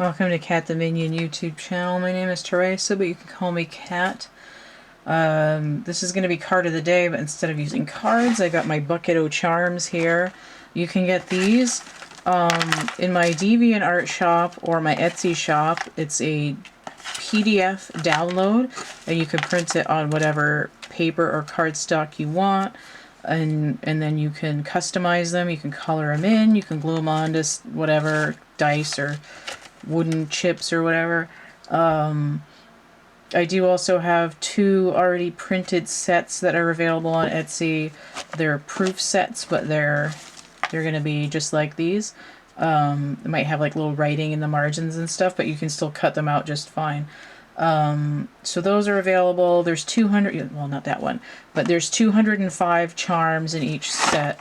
Welcome to CATtheMinion YouTube channel. My name is Teresa, but you can call me Cat. This is going to be card of the day, but instead of using cards, I got my bucket o' charms here. You can get these in my DeviantArt shop or my Etsy shop. It's a PDF download, and you can print it on whatever paper or cardstock you want. And then you can customize them. You can color them in. You can glue them onto whatever, dice or wooden chips or whatever. I do also have two already printed sets that are available on Etsy. They're proof sets, but they're going to be just like these. It might have like little writing in the margins and stuff, but you can still cut them out just fine. So those are available. There's 200, well, not that one, but there's 205 charms in each set.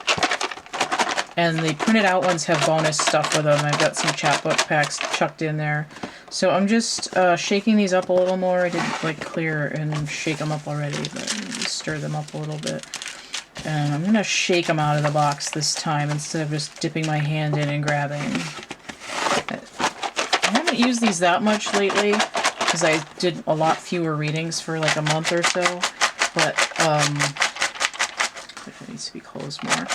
And the printed out ones have bonus stuff with them. I've got some chapbook packs chucked in there. So I'm just shaking these up a little more. I didn't like clear and shake them up already, but stir them up a little bit. And I'm going to shake them out of the box this time instead of just dipping my hand in and grabbing. I haven't used these that much lately because I did a lot fewer readings for like a month or so. But it needs to be closed more.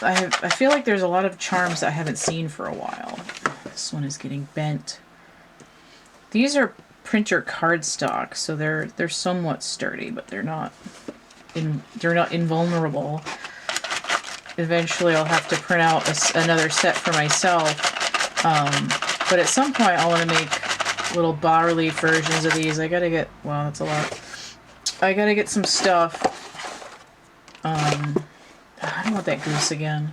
I feel like there's a lot of charms that I haven't seen for a while. This one is getting bent. These are printer cardstock, so they're somewhat sturdy, but they're not invulnerable. Eventually, I'll have to print out another set for myself. But at some point, I want to make little bas-relief versions of these. I gotta get, wow, that's a lot. I gotta get some stuff. I don't want that goose again.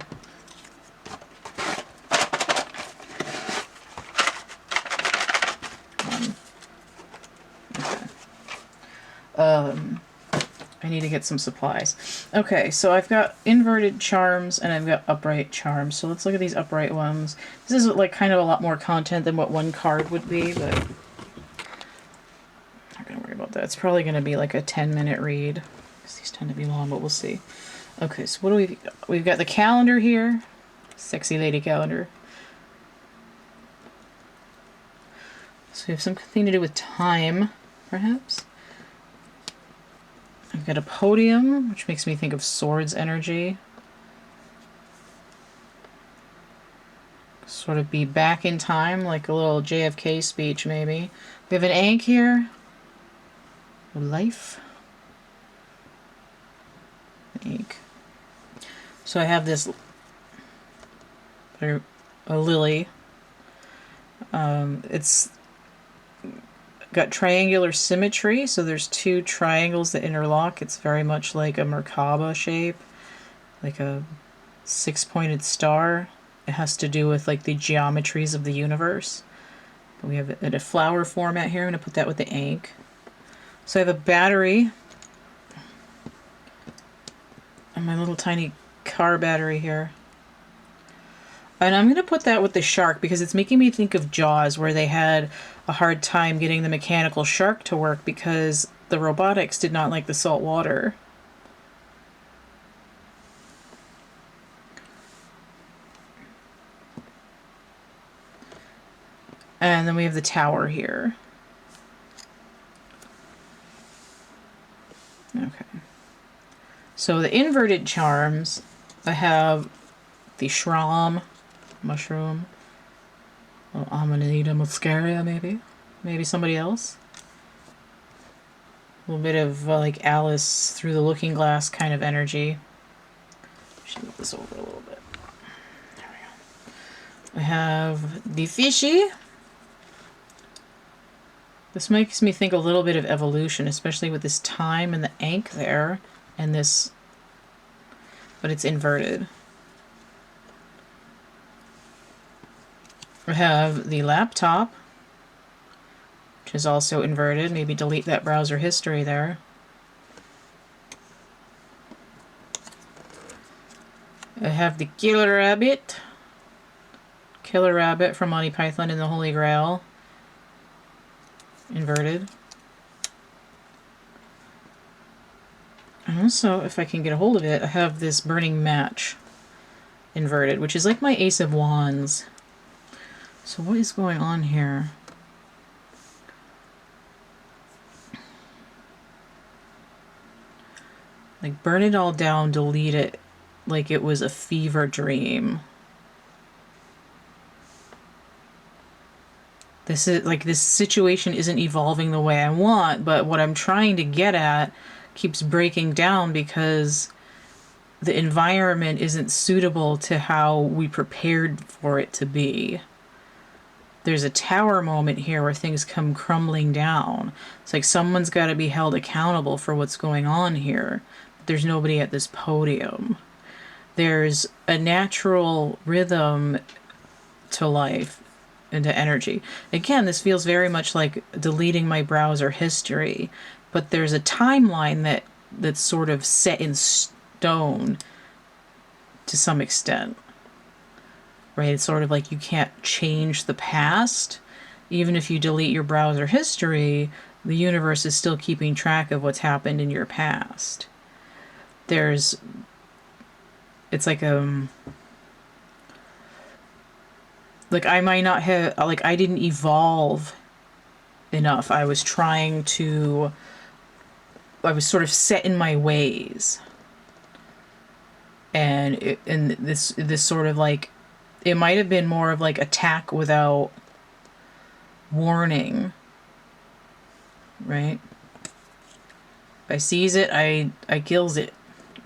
Okay. I need to get some supplies. Okay, so I've got inverted charms and I've got upright charms. So let's look at these upright ones. This is like kind of a lot more content than what one card would be, but I'm not gonna worry about that. It's probably gonna be like a 10-minute read. These tend to be long, but we'll see. Okay, so what do we got? We've got the calendar here. Sexy lady calendar. So we have something to do with time, perhaps. I've got a podium, which makes me think of swords energy. Sort of be back in time, like a little JFK speech, maybe. We have an egg here. Life. Egg. So I have this, a lily. It's got triangular symmetry, so there's two triangles that interlock. It's very much like a Merkaba shape, like a six-pointed star. It has to do with like the geometries of the universe. But we have it in a flower format here. I'm going to put that with the ink. So I have a battery. And my little tiny car battery here. And I'm going to put that with the shark because it's making me think of Jaws, where they had a hard time getting the mechanical shark to work because the robotics did not like the salt water. And then we have the tower here. Okay. So the inverted charms, I have the shroom, mushroom, Amanita muscaria, maybe somebody else. A little bit of like Alice through the looking glass kind of energy. Should move this over a little bit. There we go. I have the fishy. This makes me think a little bit of evolution, especially with this time and the ink there. And this, but it's inverted. I have the laptop, which is also inverted. Maybe delete that browser history there. I have the killer rabbit. Killer rabbit from Monty Python and the Holy Grail. Inverted. And also, if I can get a hold of it, I have this burning match. inverted, which is like my Ace of Wands. So what is going on here? Like, burn it all down, delete it like it was a fever dream. This is like, this situation isn't evolving the way I want, but what I'm trying to get at keeps breaking down because the environment isn't suitable to how we prepared for it to be. There's a tower moment here where things come crumbling down. It's like someone's got to be held accountable for what's going on here. But there's nobody at this podium. There's a natural rhythm to life and to energy. Again, this feels very much like deleting my browser history, but there's a timeline that's sort of set in stone to some extent. Right? It's sort of like you can't change the past. Even if you delete your browser history, the universe is still keeping track of what's happened in your past. It's like I might not have, like, I didn't evolve enough. I was sort of set in my ways. And this sort of like, it might have been more of like attack without warning, right? If I seize it, I kills it.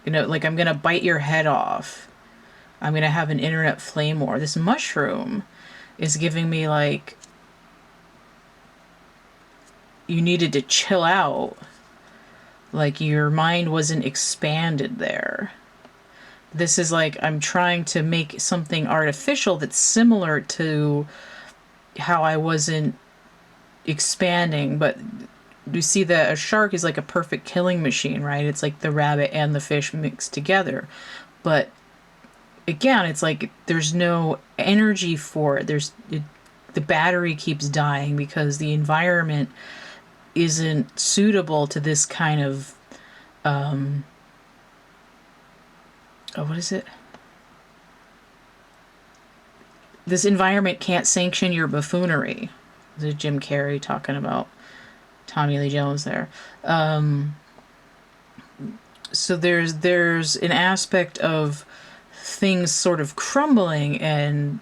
You know, like I'm gonna bite your head off. I'm gonna have an internet flame war. This mushroom is giving me like, you needed to chill out. Like your mind wasn't expanded there. This is like, I'm trying to make something artificial that's similar to how I wasn't expanding, but you see that a shark is like a perfect killing machine, right? It's like the rabbit and the fish mixed together. But again, it's like there's no energy for it. The battery keeps dying because the environment isn't suitable to this kind of what is it? This environment can't sanction your buffoonery. This is Jim Carrey talking about Tommy Lee Jones there. So there's an aspect of things sort of crumbling and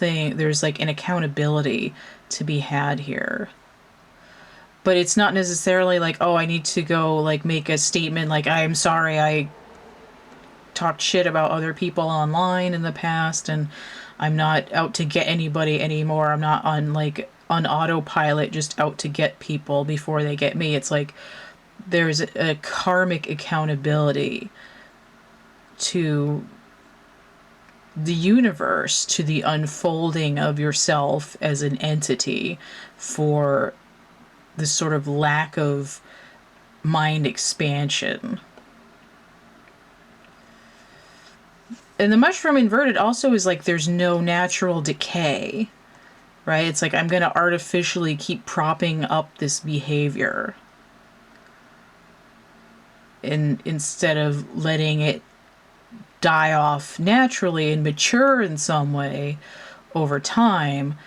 there's like an accountability to be had here. But it's not necessarily like, oh, I need to go like make a statement like, I'm sorry, I talked shit about other people online in the past and I'm not out to get anybody anymore. I'm not on autopilot just out to get people before they get me. It's like there's a karmic accountability to the universe, to the unfolding of yourself as an entity for this sort of lack of mind expansion. And the mushroom inverted also is like there's no natural decay, right? It's like I'm going to artificially keep propping up this behavior instead of letting it die off naturally and mature in some way over time.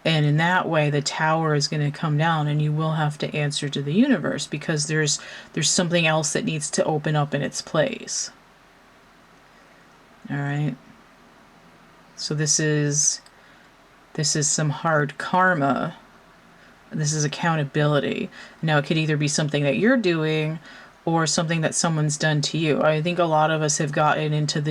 And in that way, the tower is going to come down and you will have to answer to the universe because there's something else that needs to open up in its place. All right. So this is some hard karma. This is accountability. Now it could either be something that you're doing or something that someone's done to you. I think a lot of us have gotten into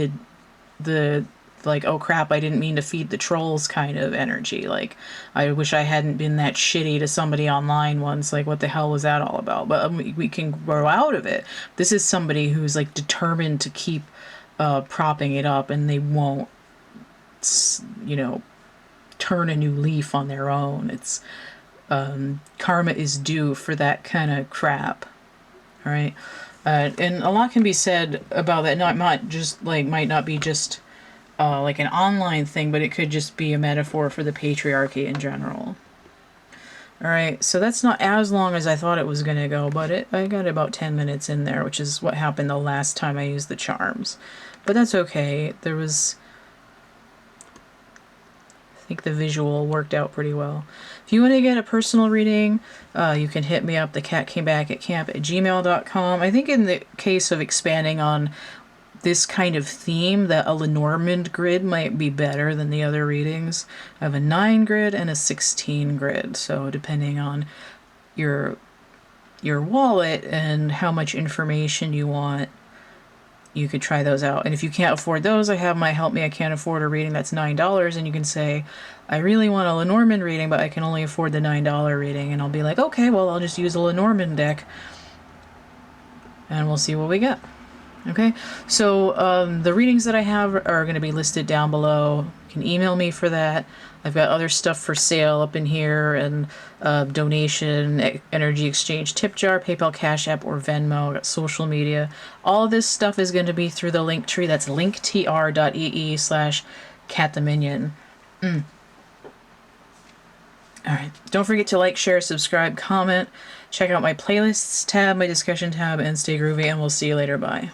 the like, oh crap, I didn't mean to feed the trolls kind of energy. Like, I wish I hadn't been that shitty to somebody online once. Like, what the hell was that all about? But we can grow out of it. This is somebody who's like determined to keep propping it up, and they won't, turn a new leaf on their own. It's karma is due for that kind of crap. All right, and a lot can be said about that. Might not be just like an online thing, but it could just be a metaphor for the patriarchy in general. All right, so that's not as long as I thought it was going to go, but I got about 10 minutes in there, which is what happened the last time I used the charms. but that's okay. There was, I think the visual worked out pretty well. If you want to get a personal reading, you can hit me up, thecatcamebackatcamp@gmail.com. I think in the case of expanding on this kind of theme, that a Lenormand grid might be better than the other readings. I have a 9 grid and a 16 grid, so depending on your wallet and how much information you want, you could try those out. And if you can't afford those, I have my Help Me I Can't Afford a reading that's $9, and you can say, I really want a Lenormand reading, but I can only afford the $9 reading. And I'll be like, okay, well, I'll just use a Lenormand deck, and we'll see what we get. Okay, so the readings that I have are going to be listed down below. You can email me for that. I've got other stuff for sale up in here, and donation, energy exchange, tip jar, PayPal, Cash App, or Venmo. I've got social media. All of this stuff is going to be through the link tree. That's linktr.ee/CATtheMinion. Alright, don't forget to like, share, subscribe, comment. Check out my playlists tab, my discussion tab, and stay groovy, and we'll see you later. Bye.